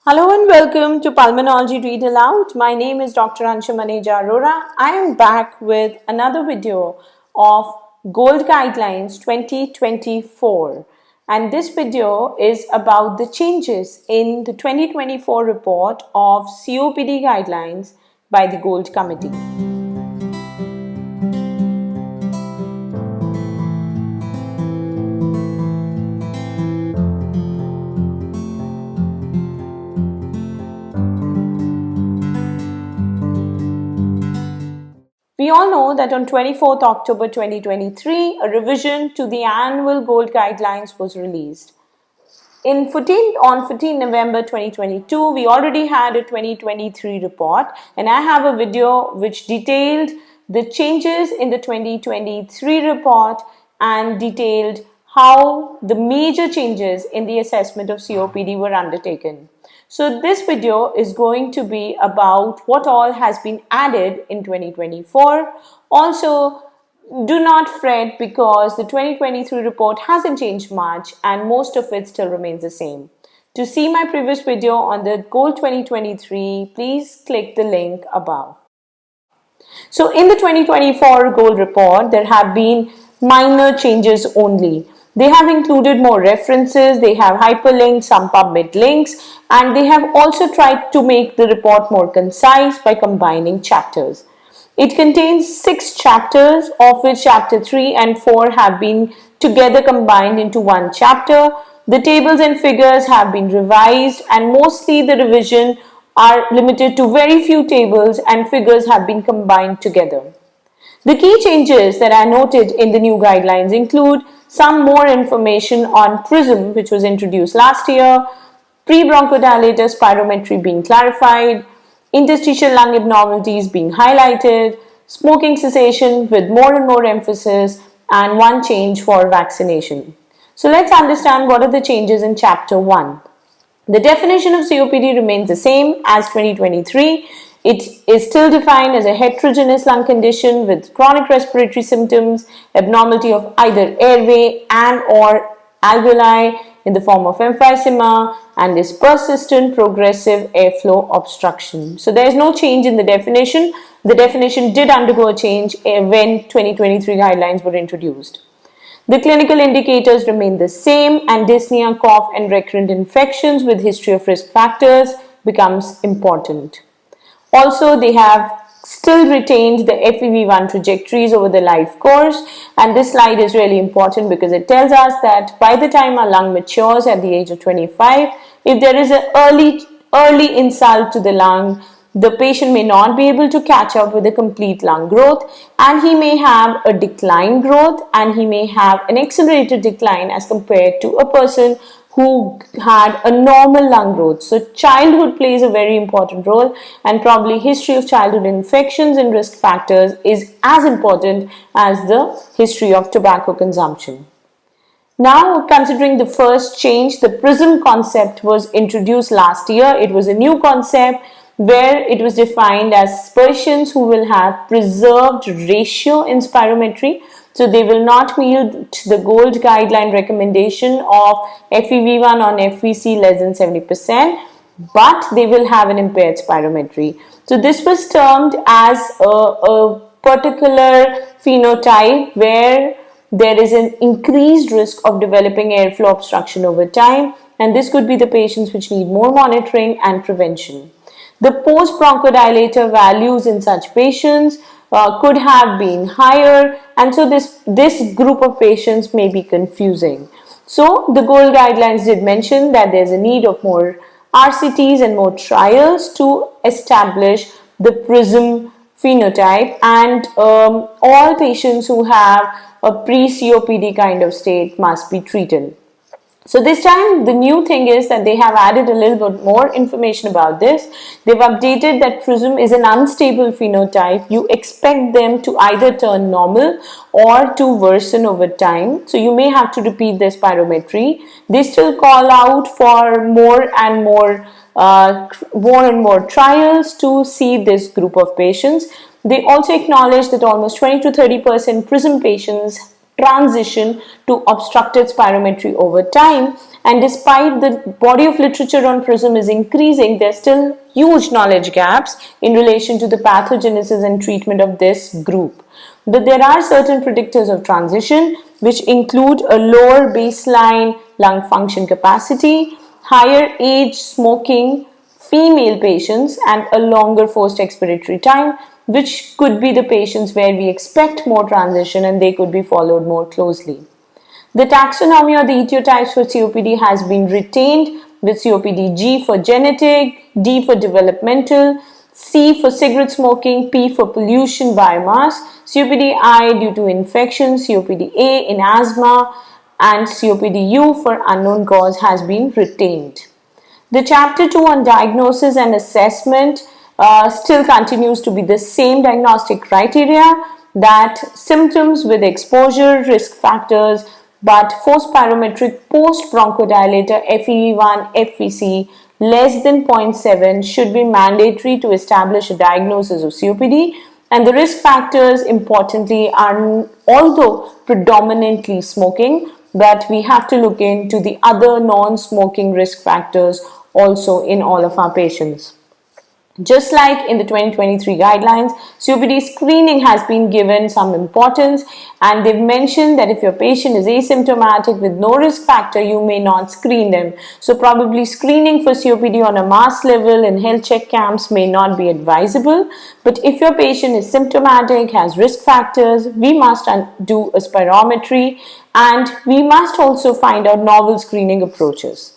Hello and welcome to Pulmonology Read Aloud. My name is Dr. Arora. I am back with another video of Gold Guidelines 2024. And this video is about the changes in the 2024 report of COPD guidelines by the Gold Committee. We all know that on 24th October 2023, a revision to the annual Gold Guidelines was released. On 14 November 2022, we already had a 2023 report, and I have a video which detailed the changes in the 2023 report and detailed how the major changes in the assessment of COPD were undertaken. So this video is going to be about what all has been added in 2024. Also, do not fret because the 2023 report hasn't changed much and most of it still remains the same. To see my previous video on the Gold 2023, please click the link above. So in the 2024 Gold report, there have been minor changes only. They have included more references, they have hyperlinked some PubMed links, and they have also tried to make the report more concise by combining chapters. It contains 6 chapters, of which chapter 3 and 4 have been together combined into one chapter. The tables and figures have been revised, and mostly the revision are limited to very few tables and figures have been combined together. The key changes that are noted in the new guidelines include some more information on Prism, which was introduced last year, pre-bronchodilator spirometry being clarified, interstitial lung abnormalities being highlighted, smoking cessation with more and more emphasis, and one change for vaccination. So let's understand what are the changes in Chapter 1. The definition of COPD remains the same as 2023. It is still defined as a heterogeneous lung condition with chronic respiratory symptoms, abnormality of either airway and or alveoli in the form of emphysema, and is persistent progressive airflow obstruction. So there is no change in the definition. The definition did undergo a change when 2023 guidelines were introduced. The clinical indicators remain the same, and dyspnea, cough, and recurrent infections with history of risk factors becomes important. Also, they have still retained the FEV1 trajectories over the life course, and this slide is really important because it tells us that by the time our lung matures at the age of 25, if there is an early insult to the lung, the patient may not be able to catch up with a complete lung growth, and he may have a decline growth, and he may have an accelerated decline as compared to a person who had a normal lung growth. So childhood plays a very important role, and probably history of childhood infections and risk factors is as important as the history of tobacco consumption. Now, considering the first change, the Prism concept was introduced last year. It was a new concept where it was defined as patients who will have preserved ratio in spirometry. So they will not meet the Gold guideline recommendation of FEV1 on FVC less than 70%, but they will have an impaired spirometry. So this was termed as a particular phenotype where there is an increased risk of developing airflow obstruction over time, and this could be the patients which need more monitoring and prevention. The post-bronchodilator values in such patients could have been higher, and so this group of patients may be confusing. So the Gold guidelines did mention that there's a need of more RCTs and more trials to establish the Prism phenotype, and all patients who have a pre-COPD kind of state must be treated. So this time the new thing is that they have added a little bit more information about this. They've updated that Prism is an unstable phenotype. You expect them to either turn normal or to worsen over time. So you may have to repeat their spirometry. They still call out for more and more trials to see this group of patients. They also acknowledge that almost 20 to 30% Prism patients transition to obstructed spirometry over time. And despite the body of literature on Prism is increasing, there's still huge knowledge gaps in relation to the pathogenesis and treatment of this group. But there are certain predictors of transition, which include a lower baseline lung function capacity, higher age, smoking, female patients, and a longer forced expiratory time, which could be the patients where we expect more transition and they could be followed more closely. The taxonomy or the etiotypes for COPD has been retained, with COPD G for genetic, D for developmental, C for cigarette smoking, P for pollution biomass, COPD I due to infection, COPD A in asthma, and COPD U for unknown cause has been retained. The chapter 2 on diagnosis and assessment still continues to be the same diagnostic criteria, that symptoms with exposure, risk factors, but for spirometric post-bronchodilator FEV1, FVC less than 0.7 should be mandatory to establish a diagnosis of COPD. And the risk factors, importantly, are although predominantly smoking, but we have to look into the other non-smoking risk factors also in all of our patients. Just like in the 2023 guidelines, COPD screening has been given some importance, and they've mentioned that if your patient is asymptomatic with no risk factor, you may not screen them. So probably screening for COPD on a mass level in health check camps may not be advisable. But if your patient is symptomatic, has risk factors, we must do a spirometry, and we must also find out novel screening approaches.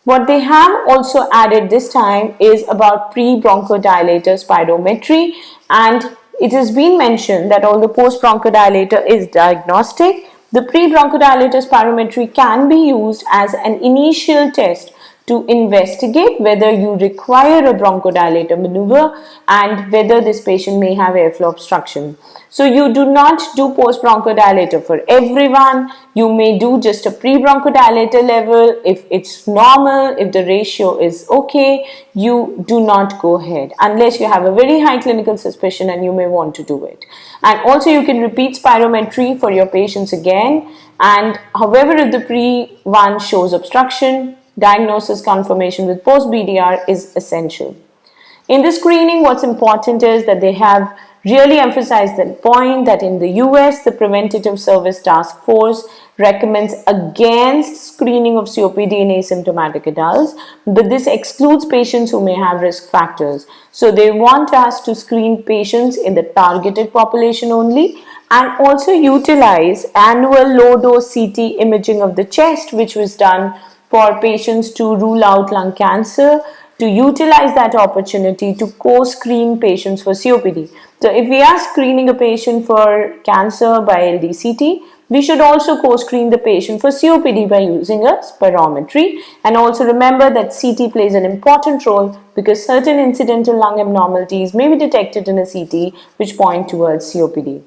What they have also added this time is about pre-bronchodilator spirometry, and it has been mentioned that although post-bronchodilator is diagnostic, the pre-bronchodilator spirometry can be used as an initial test to investigate whether you require a bronchodilator maneuver and whether this patient may have airflow obstruction. So you do not do post-bronchodilator for everyone. You may do just a pre-bronchodilator level. If it's normal, if the ratio is okay, you do not go ahead unless you have a very high clinical suspicion and you may want to do it. And also you can repeat spirometry for your patients again. And however, if the pre-one shows obstruction, diagnosis confirmation with post-BDR is essential. In the screening, what's important is that they have really emphasized the point that in the US, the Preventative Service Task Force recommends against screening of COPD in asymptomatic adults, but this excludes patients who may have risk factors. So they want us to screen patients in the targeted population only, and also utilize annual low-dose CT imaging of the chest, which was done for patients to rule out lung cancer, to utilize that opportunity to co-screen patients for COPD. So if we are screening a patient for cancer by LDCT, we should also co-screen the patient for COPD by using a spirometry. And also remember that CT plays an important role because certain incidental lung abnormalities may be detected in a CT which point towards COPD.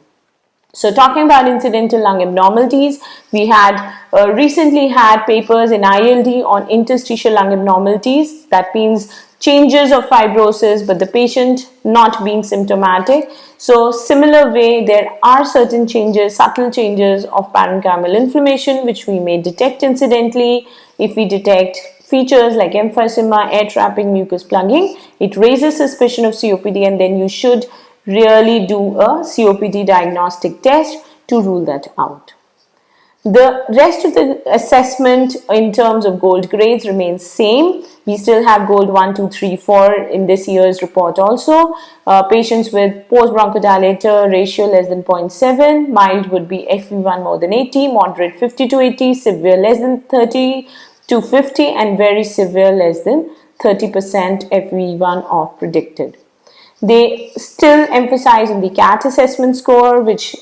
So talking about incidental lung abnormalities, we had recently had papers in ILD on interstitial lung abnormalities. That means changes of fibrosis, but the patient not being symptomatic. So similar way, there are certain changes, subtle changes of parenchymal inflammation, which we may detect incidentally. If we detect features like emphysema, air trapping, mucus plugging, it raises suspicion of COPD, and then you should really do a COPD diagnostic test to rule that out. The rest of the assessment in terms of gold grades remains same. We still have gold 1, 2, 3, 4 in this year's report also. Patients with post-bronchodilator ratio less than 0.7, mild would be FEV1 more than 80, moderate 50 to 80, severe less than 30 to 50, and very severe less than 30% FEV1 of predicted. They still emphasize on the CAT assessment score, which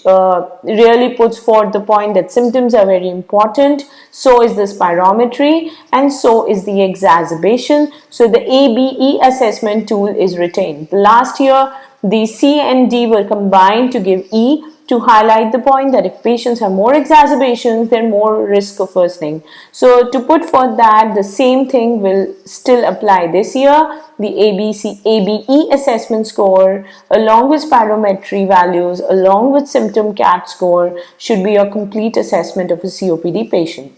really puts forth the point that symptoms are very important. So is the spirometry, and so is the exacerbation. So the ABE assessment tool is retained. Last year, the C and D were combined to give E to highlight the point that if patients have more exacerbations, they're more risk of worsening. So to put forth that the same thing will still apply this year. The ABE assessment score, along with spirometry values, along with symptom CAT score, should be a complete assessment of a COPD patient.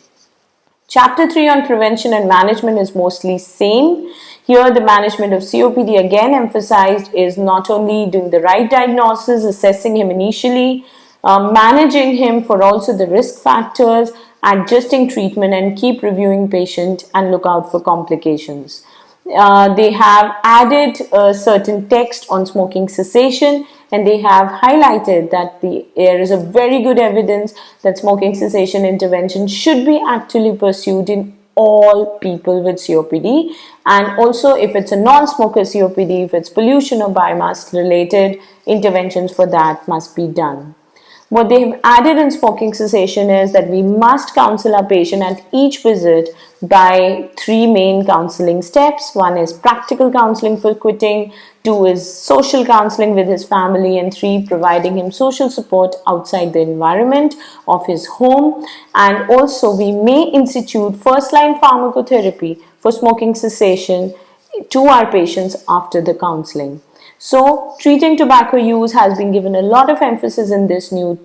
Chapter 3 on prevention and management is mostly same. Here the management of COPD again emphasized is not only doing the right diagnosis, assessing him initially, managing him for also the risk factors, adjusting treatment and keep reviewing patient and look out for complications. They have added certain text on smoking cessation, and they have highlighted that there is a very good evidence that smoking cessation intervention should be actually pursued in all people with COPD, and also if it's a non-smoker COPD, if it's pollution or biomass related, interventions for that must be done. What they've added in smoking cessation is that we must counsel our patient at each visit by 3 main counseling steps. 1 is practical counseling for quitting, 2 is social counseling with his family, and 3 providing him social support outside the environment of his home. And also we may institute first-line pharmacotherapy for smoking cessation to our patients after the counseling. So, treating tobacco use has been given a lot of emphasis in this new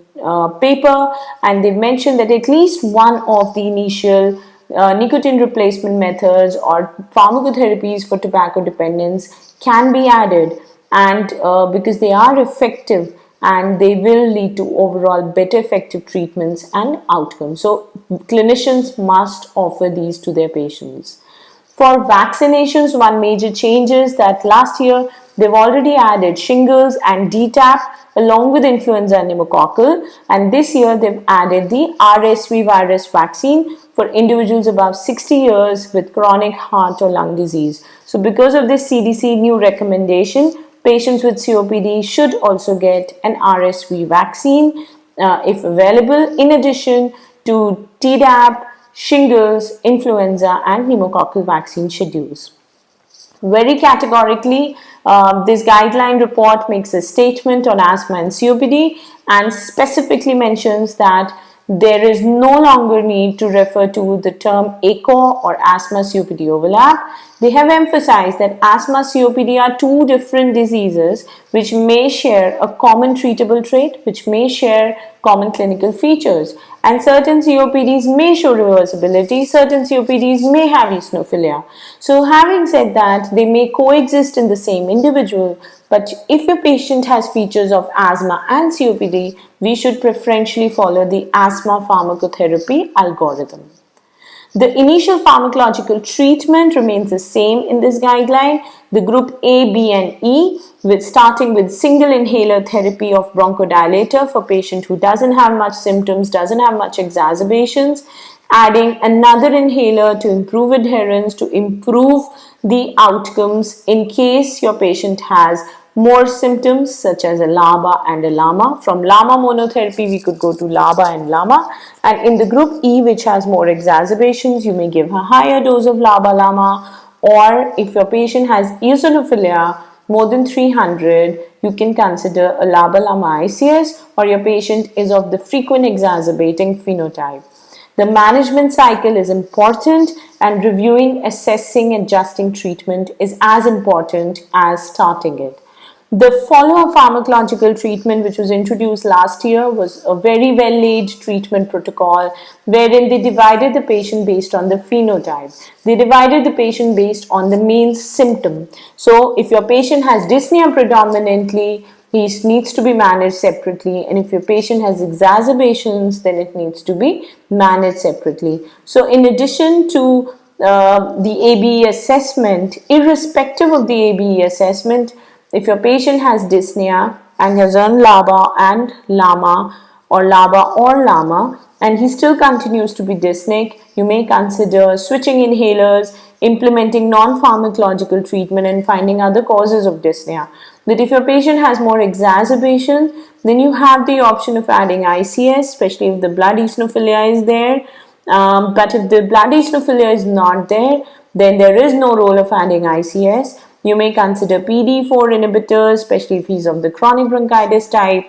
paper, and they've mentioned that at least one of the initial nicotine replacement methods or pharmacotherapies for tobacco dependence can be added, and because they are effective and they will lead to overall better effective treatments and outcomes. So, clinicians must offer these to their patients. For vaccinations, one major change is that last year they've already added shingles and DTaP along with influenza and pneumococcal, and this year they've added the RSV virus vaccine for individuals above 60 years with chronic heart or lung disease. So because of this CDC new recommendation, patients with COPD should also get an RSV vaccine if available, in addition to Tdap, shingles, influenza and pneumococcal vaccine schedules. Very categorically, this guideline report makes a statement on asthma and COPD and specifically mentions that there is no longer need to refer to the term ACO or asthma COPD overlap. They have emphasized that asthma COPD are 2 different diseases which may share a common treatable trait, which may share common clinical features, and certain COPDs may show reversibility, certain COPDs may have eosinophilia. So having said that, they may coexist in the same individual, but if your patient has features of asthma and COPD, we should preferentially follow the asthma pharmacotherapy algorithm. The initial pharmacological treatment remains the same in this guideline. The group A, B and E, starting with single inhaler therapy of bronchodilator for patient who doesn't have much symptoms, doesn't have much exacerbations, adding another inhaler to improve adherence, to improve the outcomes in case your patient has more symptoms such as a LABA and a LAMA. From LAMA monotherapy, we could go to LABA and LAMA. And in the group E, which has more exacerbations, you may give a higher dose of LABA-LAMA. Or if your patient has eosinophilia more than 300, you can consider a LABA-LAMA ICS, or your patient is of the frequent exacerbating phenotype. The management cycle is important, and reviewing, assessing, adjusting treatment is as important as starting it. The follow-up pharmacological treatment, which was introduced last year, was a very well-laid treatment protocol wherein they divided the patient based on the phenotype. They divided the patient based on the main symptom. So if your patient has dyspnea predominantly, he needs to be managed separately, and if your patient has exacerbations, then it needs to be managed separately. So in addition to the ABE assessment, irrespective of the ABE assessment, if your patient has dyspnea and has earned LABA and LAMA or LABA or LAMA and he still continues to be dyspneic, you may consider switching inhalers, implementing non-pharmacological treatment and finding other causes of dyspnea. But if your patient has more exacerbation, then you have the option of adding ICS, especially if the blood eosinophilia is there. But if the blood eosinophilia is not there, then there is no role of adding ICS. You may consider PDE4 inhibitors, especially if he's of the chronic bronchitis type.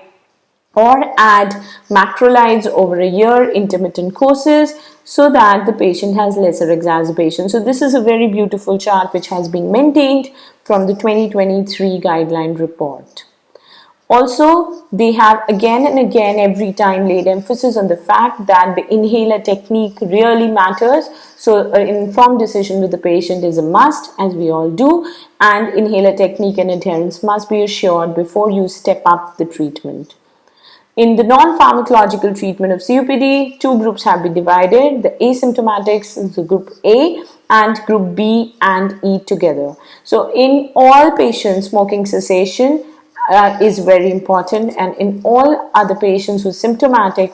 or add macrolides over a year, intermittent courses, so that the patient has lesser exacerbation. So this is a very beautiful chart which has been maintained from the 2023 guideline report. Also, they have again and again every time laid emphasis on the fact that the inhaler technique really matters. So an informed decision with the patient is a must, as we all do, and inhaler technique and adherence must be assured before you step up the treatment. In the non-pharmacological treatment of COPD, two groups have been divided. The asymptomatics is the group A and group B and E together. So in all patients, smoking cessation is very important, and in all other patients who are symptomatic,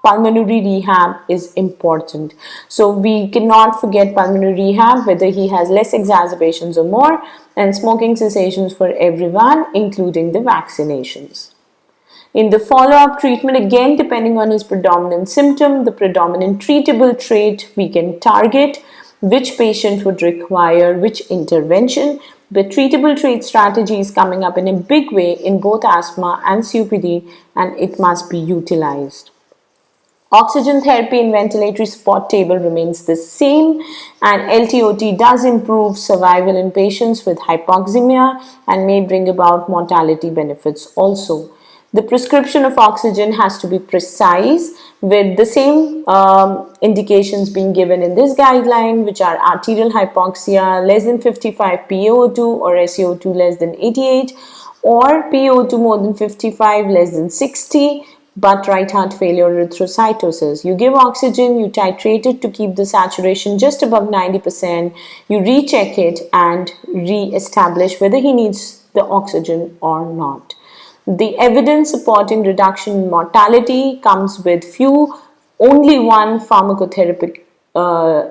pulmonary rehab is important. So we cannot forget pulmonary rehab, whether he has less exacerbations or more, and smoking cessations for everyone, including the vaccinations. In the follow-up treatment, again depending on his predominant symptom, the predominant treatable trait, we can target which patient would require which intervention. The treatable trait strategy is coming up in a big way in both asthma and COPD, and it must be utilized. Oxygen therapy and ventilatory support table remains the same, and LTOT does improve survival in patients with hypoxemia and may bring about mortality benefits also. The prescription of oxygen has to be precise, with the same indications being given in this guideline, which are arterial hypoxia less than 55 PaO2 or SaO2 less than 88, or PaO2 more than 55 less than 60, but right heart failure erythrocytosis. You give oxygen, you titrate it to keep the saturation just above 90%, you recheck it and re-establish whether he needs the oxygen or not. The evidence supporting reduction in mortality comes with only one pharmacotherapeutic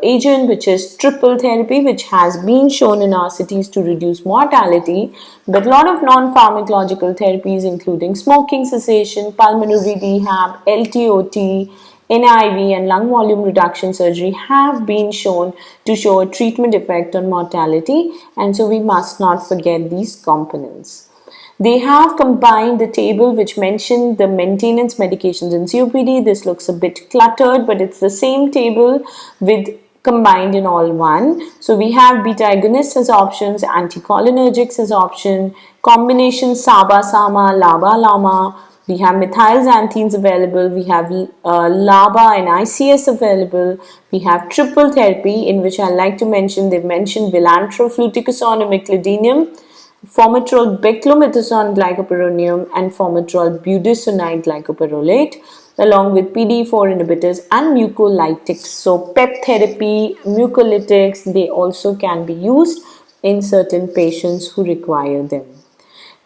agent, which is triple therapy, which has been shown in our cities to reduce mortality. But a lot of non-pharmacological therapies, including smoking cessation, pulmonary rehab, LTOT, NIV, and lung volume reduction surgery, have been shown to show a treatment effect on mortality, and so we must not forget these components. They have combined the table which mentioned the maintenance medications in COPD. This looks a bit cluttered, but it's the same table with combined in all one. So we have beta agonists as options, anticholinergics as option, combination SABA-SAMA, LABA-LAMA. We have methylxanthines available. We have LABA and ICS available. We have triple therapy, in which I like to mention, they've mentioned vilantrol, fluticasone, and meclidinium, formoterol beclomethasone glycopyrronium, and formoterol budesonide glycopyrrolate, along with PDE4 inhibitors and mucolytics. So PEP therapy, mucolytics, they also can be used in certain patients who require them.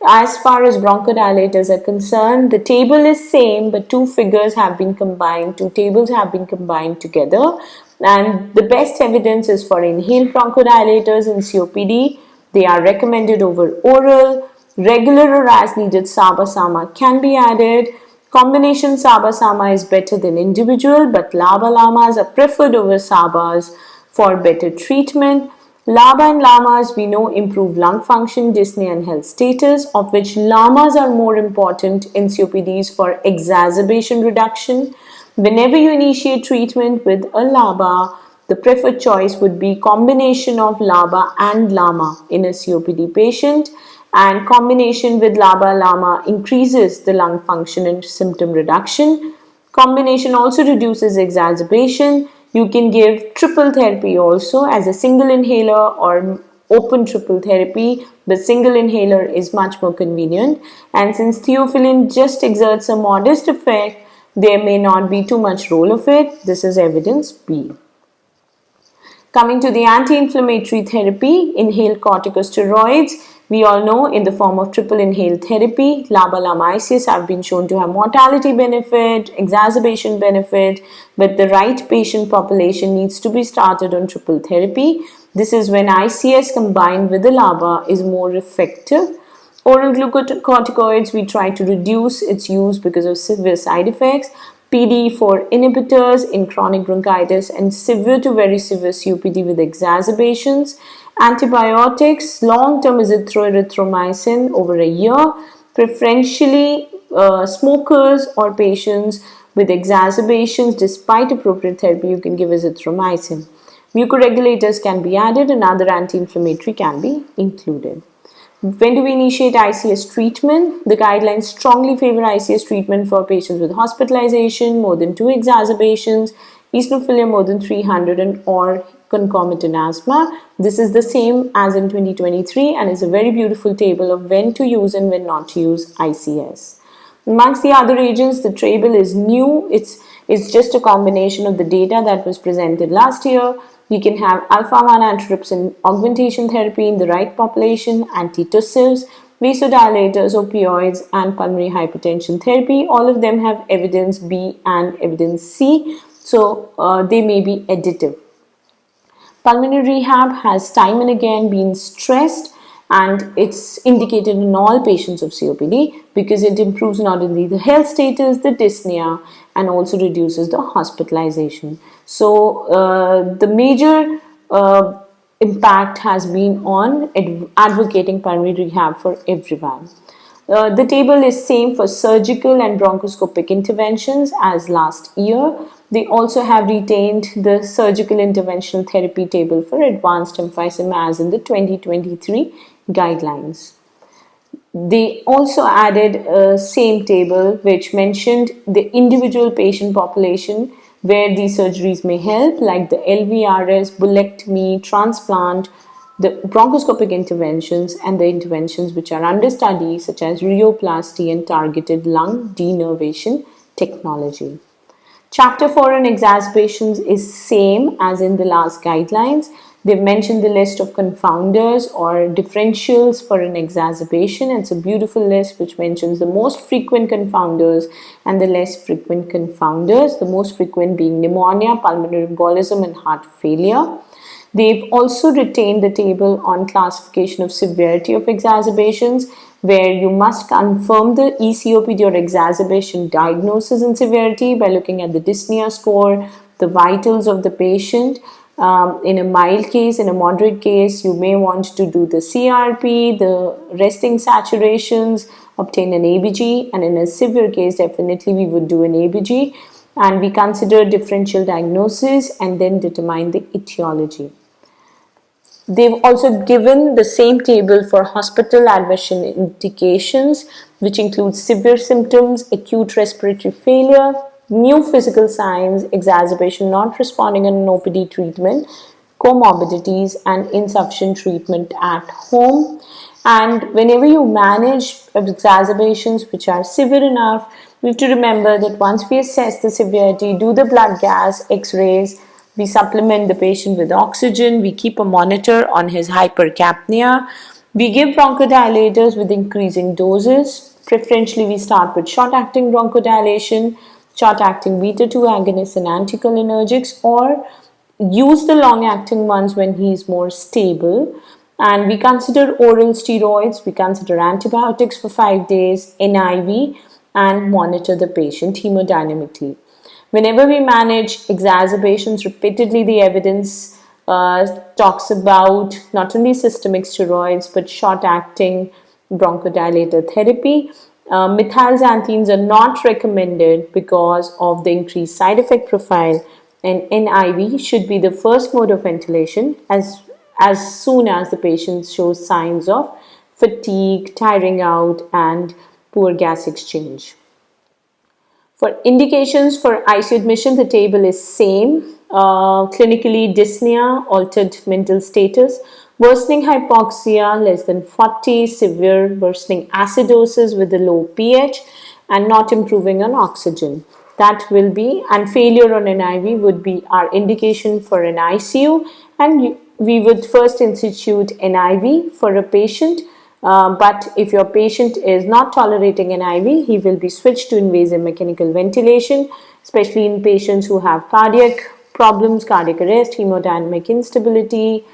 As far as bronchodilators are concerned, the table is same, but two tables have been combined together, and the best evidence is for inhaled bronchodilators in COPD. They are recommended over oral. Regular or as needed SABA-SAMA can be added. Combination SABA-SAMA is better than individual, but LABA-LAMAs are preferred over SABAs for better treatment. LABA and LAMAs, we know, improve lung function, dyspnea, and health status, of which LAMAs are more important in COPDs for exacerbation reduction. Whenever you initiate treatment with a LABA, the preferred choice would be combination of LABA and LAMA in a COPD patient, and combination with LABA-LAMA increases the lung function and symptom reduction. Combination also reduces exacerbation. You can give triple therapy also as a single inhaler or open triple therapy, but single inhaler is much more convenient. And since theophylline just exerts a modest effect, there may not be too much role of it. This is evidence B. Coming to the anti-inflammatory therapy, inhaled corticosteroids, we all know in the form of triple inhaled therapy, LABA-LAMA ICS have been shown to have mortality benefit, exacerbation benefit, but the right patient population needs to be started on triple therapy. This is when ICS combined with the LABA is more effective. Oral glucocorticoids, we try to reduce its use because of severe side effects. PDE4 inhibitors in chronic bronchitis and severe to very severe COPD with exacerbations. Antibiotics, long-term azithromycin over a year, preferentially smokers or patients with exacerbations despite appropriate therapy, you can give azithromycin. Mucoregulators can be added and other anti-inflammatory can be included. When do we initiate ICS treatment? The guidelines strongly favor ICS treatment for patients with hospitalization, more than 2 exacerbations, eosinophilia more than 300, and or concomitant asthma. This is the same as in 2023 and is a very beautiful table of when to use and when not to use ICS. Amongst the other agents, the table is new. It's just a combination of the data that was presented last year. We can have alpha-1 antitrypsin augmentation therapy in the right population, antitussives, vasodilators, opioids, and pulmonary hypertension therapy. All of them have evidence B and evidence C, so they may be additive. Pulmonary rehab has time and again been stressed, and it's indicated in all patients of COPD because it improves not only the health status, the dyspnea, and also reduces the hospitalization. So the major impact has been on advocating pulmonary rehab for everyone. The table is same for surgical and bronchoscopic interventions as last year. They also have retained the surgical interventional therapy table for advanced emphysema as in the 2023 guidelines. They also added a same table which mentioned the individual patient population where these surgeries may help, like the LVRS, bulectomy, transplant, the bronchoscopic interventions, and the interventions which are under study such as rheoplasty and targeted lung denervation technology. Chapter 4 on exacerbations is same as in the last guidelines. They've mentioned the list of confounders or differentials for an exacerbation. It's a beautiful list which mentions the most frequent confounders and the less frequent confounders, the most frequent being pneumonia, pulmonary embolism, and heart failure. They've also retained the table on classification of severity of exacerbations, where you must confirm the ECOPD or exacerbation diagnosis and severity by looking at the dyspnea score, the vitals of the patient. In a mild case, in a moderate case, you may want to do the CRP, the resting saturations, obtain an ABG, and in a severe case, definitely we would do an ABG. And we consider differential diagnosis and then determine the etiology. They've also given the same table for hospital admission indications, which includes severe symptoms, acute respiratory failure, new physical signs, exacerbation not responding on an OPD treatment, comorbidities, and insufficient treatment at home. And whenever you manage exacerbations which are severe enough, we have to remember that once we assess the severity, do the blood gas, x-rays, we supplement the patient with oxygen, we keep a monitor on his hypercapnia, we give bronchodilators with increasing doses. Preferentially, we start with short-acting bronchodilation, short-acting beta-2 agonists and anticholinergics, or use the long-acting ones when he is more stable. And we consider oral steroids, we consider antibiotics for 5 days, NIV, and monitor the patient hemodynamically. Whenever we manage exacerbations repeatedly, the evidence talks about not only systemic steroids but short-acting bronchodilator therapy. Methylxanthines are not recommended because of the increased side effect profile, and NIV should be the first mode of ventilation as soon as the patient shows signs of fatigue, tiring out, and poor gas exchange. For indications for ICU admission, the table is same. Clinically, dyspnea, altered mental status, worsening hypoxia less than 40, severe worsening acidosis with a low pH, and not improving on oxygen. That will be, and failure on NIV would be our indication for an ICU, and we would first institute NIV for a patient. But if your patient is not tolerating NIV, he will be switched to invasive mechanical ventilation, especially in patients who have cardiac problems, cardiac arrest, hemodynamic instability,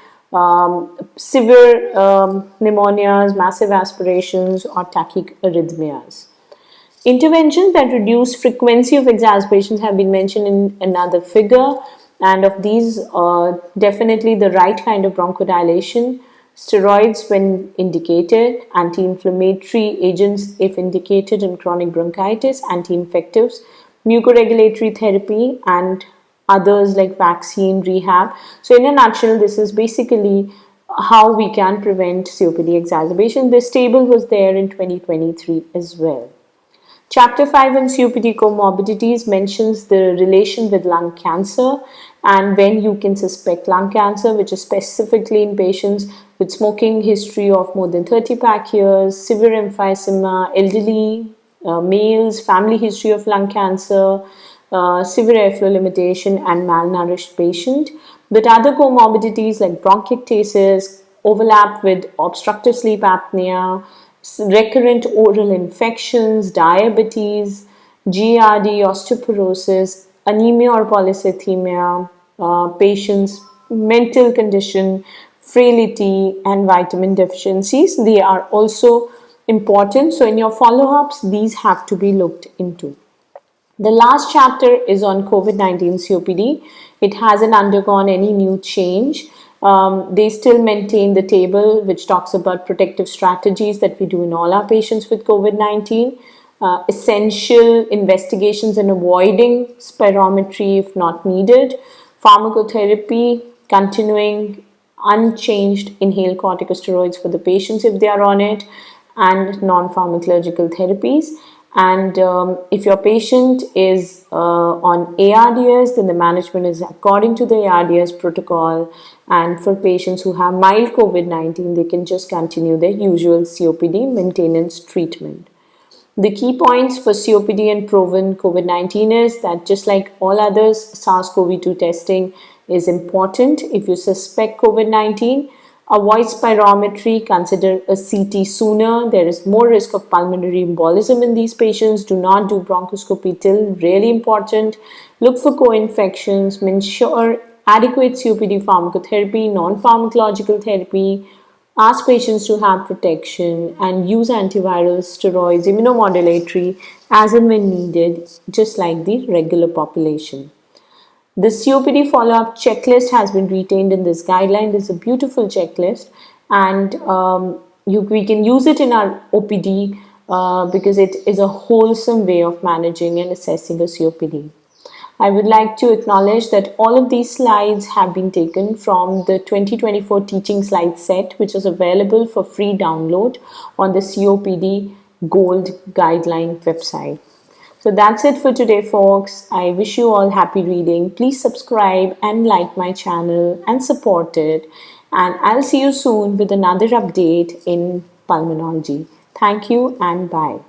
severe pneumonias, massive aspirations, or tachyarrhythmias. Interventions that reduce frequency of exacerbations have been mentioned in another figure, and of these, definitely the right kind of bronchodilation steroids when indicated, anti-inflammatory agents if indicated in chronic bronchitis, anti-infectives, mucoregulatory therapy, and others like vaccine rehab. So in a nutshell, this is basically how we can prevent COPD exacerbation. This table was there in 2023 as well. Chapter 5 on COPD comorbidities mentions the relation with lung cancer and when you can suspect lung cancer, which is specifically in patients with smoking history of more than 30 pack years, severe emphysema, elderly males, family history of lung cancer, severe airflow limitation, and malnourished patient. But other comorbidities like bronchiectasis overlap with obstructive sleep apnea, recurrent oral infections, diabetes, GRD, osteoporosis, anemia or polycythemia, patients' mental condition, frailty, and vitamin deficiencies. They are also important. So, in your follow ups, these have to be looked into. The last chapter is on COVID-19 COPD. It hasn't undergone any new change. They still maintain the table which talks about protective strategies that we do in all our patients with COVID-19, essential investigations and avoiding spirometry if not needed, pharmacotherapy, continuing unchanged inhaled corticosteroids for the patients if they are on it, and non-pharmacological therapies. And if your patient is on ARDS, then the management is according to the ARDS protocol. And for patients who have mild COVID-19, they can just continue their usual COPD maintenance treatment. The key points for COPD and proven COVID-19 is that just like all others, SARS-CoV-2 testing is important. If you suspect COVID-19, avoid spirometry, consider a CT sooner. There is more risk of pulmonary embolism in these patients. Do not do bronchoscopy till, really important. Look for co-infections, ensure adequate COPD pharmacotherapy, non-pharmacological therapy. Ask patients to have protection and use antivirals, steroids, immunomodulatory as and when needed, just like the regular population. The COPD follow-up checklist has been retained in this guideline. This is a beautiful checklist, and we can use it in our OPD because it is a wholesome way of managing and assessing a COPD. I would like to acknowledge that all of these slides have been taken from the 2024 teaching slide set, which is available for free download on the COPD Gold Guideline website. So that's it for today, folks. I wish you all happy reading. Please subscribe and like my channel and support it. And I'll see you soon with another update in pulmonology. Thank you and bye.